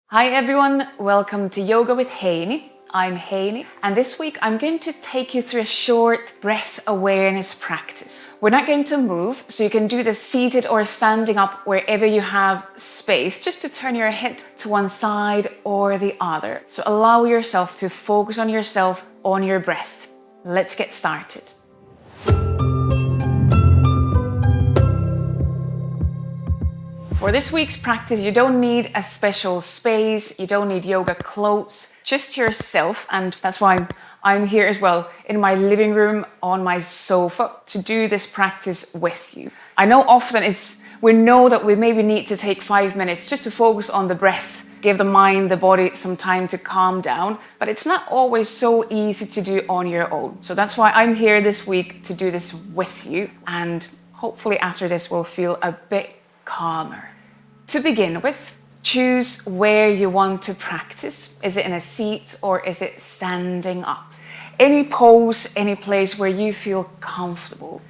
Hi everyone, welcome to Yoga with Heini. I'm Heini, and this week I'm going to take you through a short breath awareness practice. We're not going to move, so you can do this seated or standing up wherever you have space, just to turn your head to one side or the other. So allow yourself to focus on yourself, on your breath. Let's get started. For this week's practice, you don't need a special space, you don't need yoga clothes, just yourself. And that's why I'm here as well, in my living room, on my sofa, to do this practice with you. I know often we know that we maybe need to take 5 minutes just to focus on the breath, give the mind, the body some time to calm down, but it's not always so easy to do on your own. So that's why I'm here this week to do this with you, and hopefully after this we'll feel a bit calmer. To begin with, choose where you want to practice. Is it in a seat or is it standing up? Any pose, any place where you feel comfortable.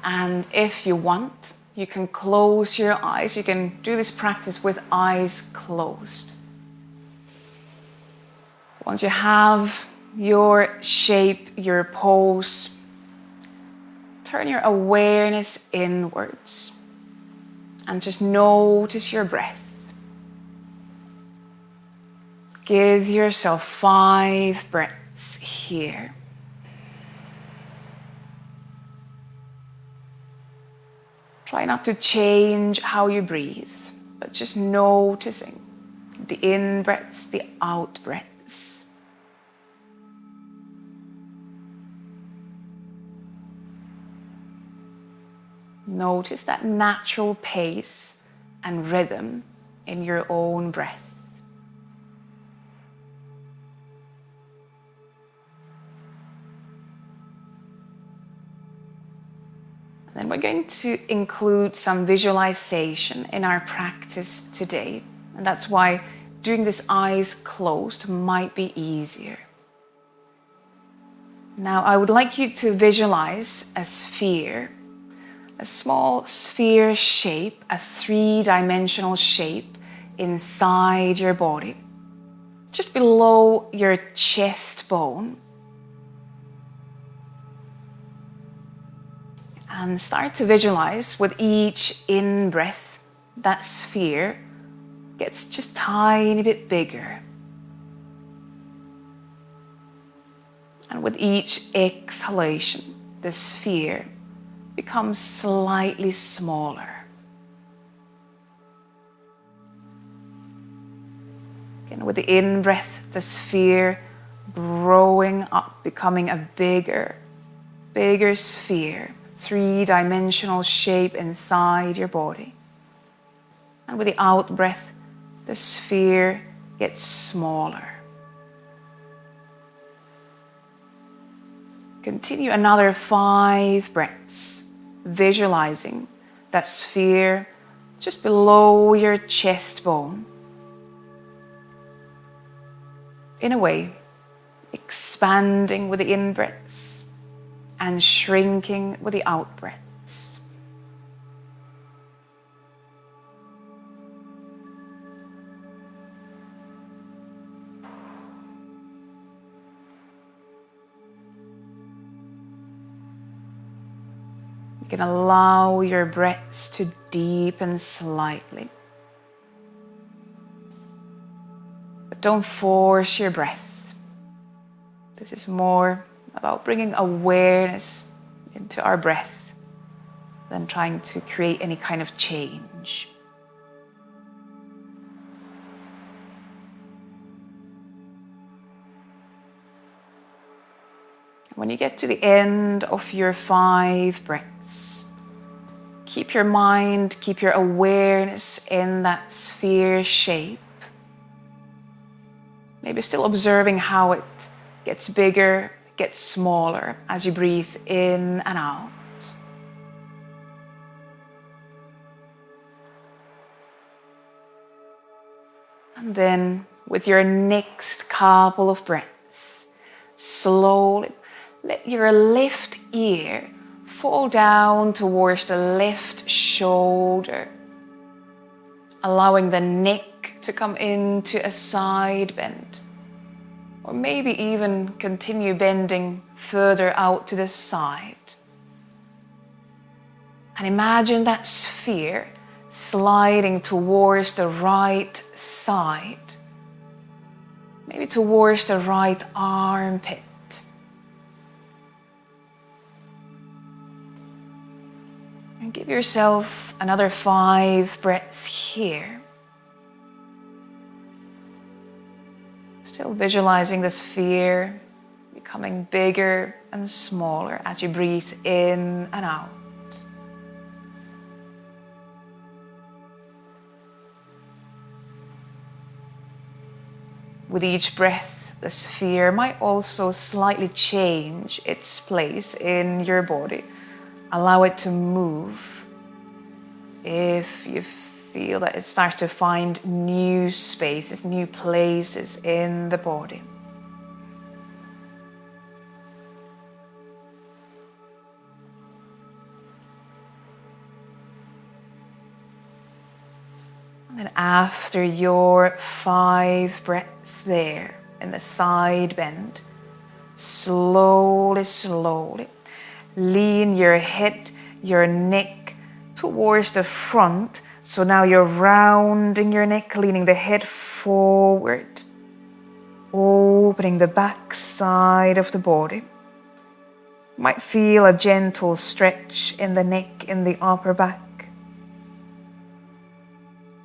And if you want, you can close your eyes. You can do this practice with eyes closed. Once you have your shape, your pose, turn your awareness inwards. And just notice your breath. Give yourself 5 breaths here. Try not to change how you breathe, but just noticing the in breaths, the out breaths. Notice that natural pace and rhythm in your own breath. Then we're going to include some visualization in our practice today. And that's why doing this eyes closed might be easier. Now, I would like you to visualize a sphere. A small sphere shape, a 3-dimensional shape inside your body, just below your chest bone. And start to visualize with each in-breath, that sphere gets just a tiny bit bigger. And with each exhalation, the sphere becomes slightly smaller. Again, with the in-breath, the sphere growing up, becoming a bigger sphere, 3-dimensional shape inside your body. And with the out-breath, the sphere gets smaller. Continue another 5 breaths, visualizing that sphere just below your chest bone. In a way, expanding with the in-breaths and shrinking with the out-breaths. You can allow your breaths to deepen slightly. But don't force your breath. This is more about bringing awareness into our breath than trying to create any kind of change. When you get to the end of your 5 breaths, keep your mind, keep your awareness in that sphere shape. Maybe still observing how it gets bigger, gets smaller as you breathe in and out. And then with your next couple of breaths, slowly let your left ear fall down towards the left shoulder, allowing the neck to come into a side bend. Or maybe even continue bending further out to the side. And imagine that sphere sliding towards the right side. Maybe towards the right armpit. And give yourself another 5 breaths here. Still visualizing the sphere becoming bigger and smaller as you breathe in and out. With each breath, the sphere might also slightly change its place in your body. Allow it to move. If you feel that it starts to find new spaces, new places in the body. And then after your 5 breaths there in the side bend, slowly, slowly lean your head, your neck towards the front. So now you're rounding your neck, leaning the head forward, opening the back side of the body. You might feel a gentle stretch in the neck, in the upper back.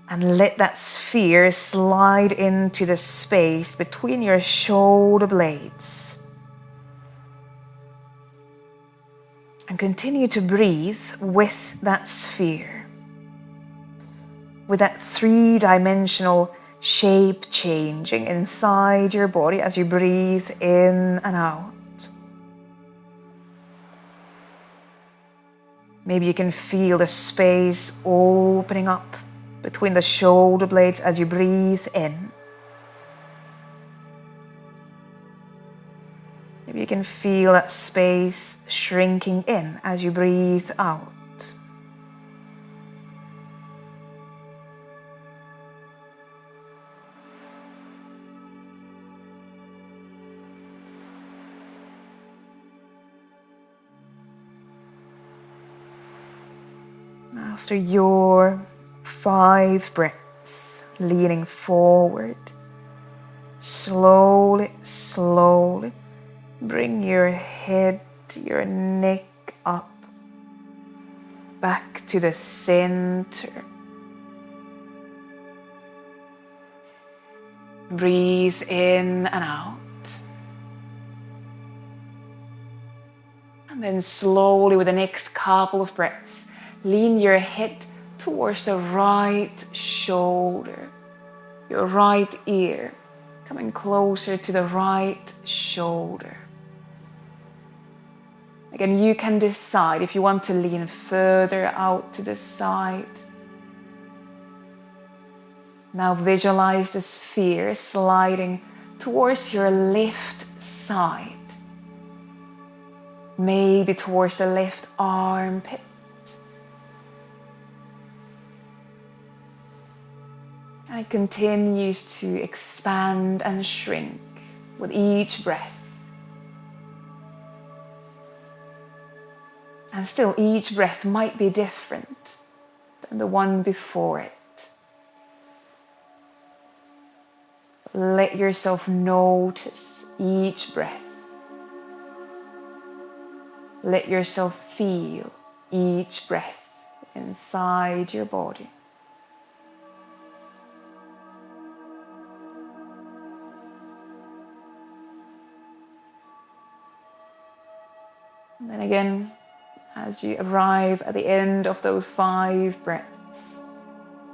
And let that sphere slide into the space between your shoulder blades. And continue to breathe with that sphere. With that 3-dimensional shape changing inside your body as you breathe in and out. Maybe you can feel the space opening up between the shoulder blades as you breathe in. Maybe you can feel that space shrinking in as you breathe out. After your 5 breaths, leaning forward, slowly, slowly, bring your head, your neck up, back to the center. Breathe in and out. And then slowly, with the next couple of breaths, lean your head towards the right shoulder, your right ear, coming closer to the right shoulder. Again, you can decide if you want to lean further out to the side. Now visualize the sphere sliding towards your left side, maybe towards the left armpit. And it continues to expand and shrink with each breath. And still, each breath might be different than the one before it. Let yourself notice each breath. Let yourself feel each breath inside your body. And then again, as you arrive at the end of those 5 breaths,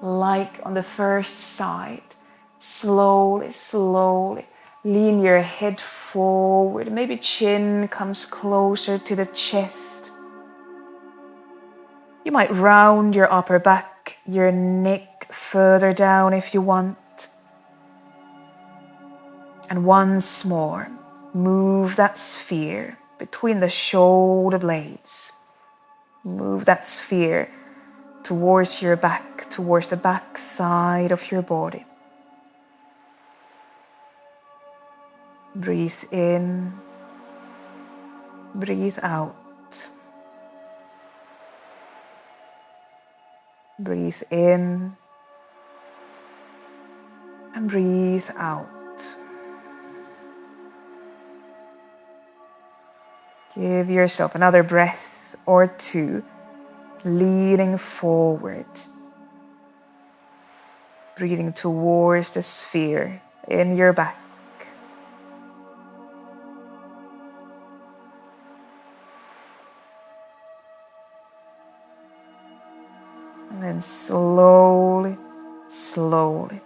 like on the first side, slowly, slowly lean your head forward. Maybe chin comes closer to the chest. You might round your upper back, your neck further down if you want. And once more, move that sphere between the shoulder blades. Move that sphere towards your back, towards the back side of your body. Breathe in, breathe out. Breathe in and breathe out. Give yourself another breath or two, leaning forward, breathing towards the sphere in your back. And then slowly, slowly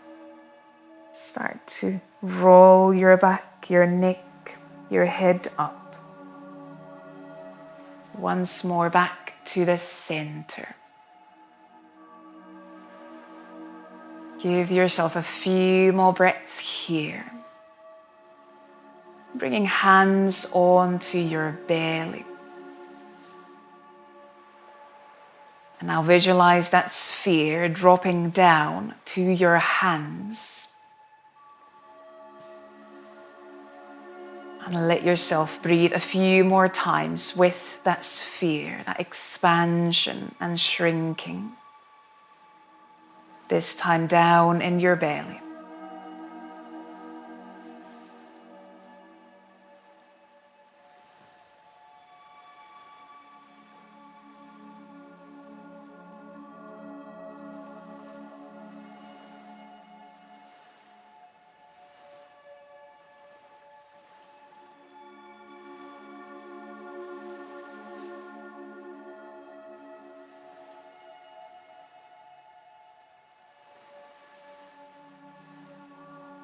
start to roll your back, your neck, your head up. Once more back to the center. Give yourself a few more breaths here. Bringing hands onto your belly. And now visualize that sphere dropping down to your hands. And let yourself breathe a few more times with that sphere, that expansion and shrinking. This time down in your belly.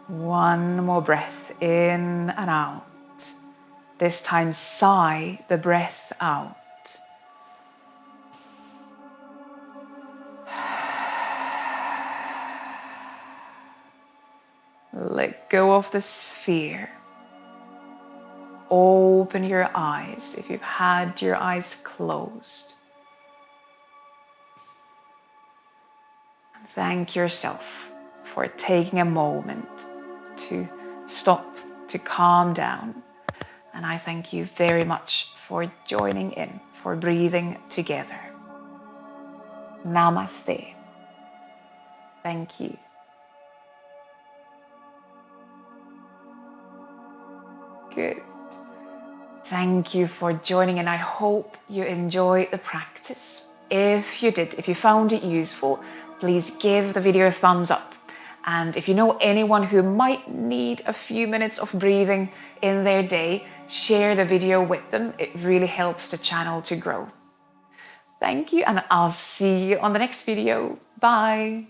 One more breath in and out. This time sigh the breath out. Let go of the sphere. Open your eyes if you've had your eyes closed. Thank yourself for taking a moment to stop, to calm down. And I thank you very much for joining in, for breathing together. Namaste. Thank you. Good. Thank you for joining, and I hope you enjoyed the practice. If you did, if you found it useful, please give the video a thumbs up. And if you know anyone who might need a few minutes of breathing in their day, share the video with them. It really helps the channel to grow. Thank you, and I'll see you on the next video. Bye.